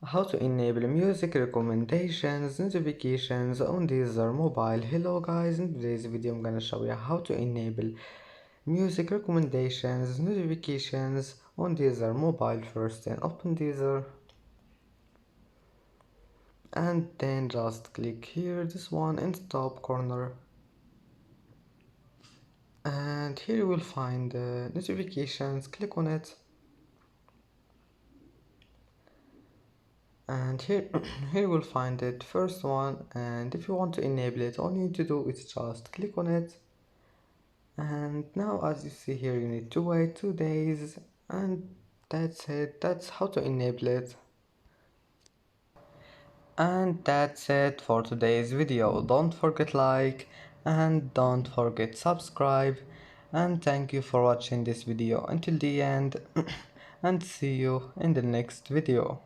How to enable music recommendations notifications on Deezer mobile. Hello guys, in today's video I'm gonna show you how to enable music recommendations notifications on Deezer mobile. First, then open Deezer and then just click here, this one in the top corner, and here you will find the notifications. Click on it, and here here you will find it, first one. And if you want to enable it, all you need to do is just click on it, and now as you see here you need to wait 2 days, and that's it. That's how to enable it. And that's it for today's video. Don't forget like and don't forget subscribe, and thank you for watching this video until the end and see you in the next video.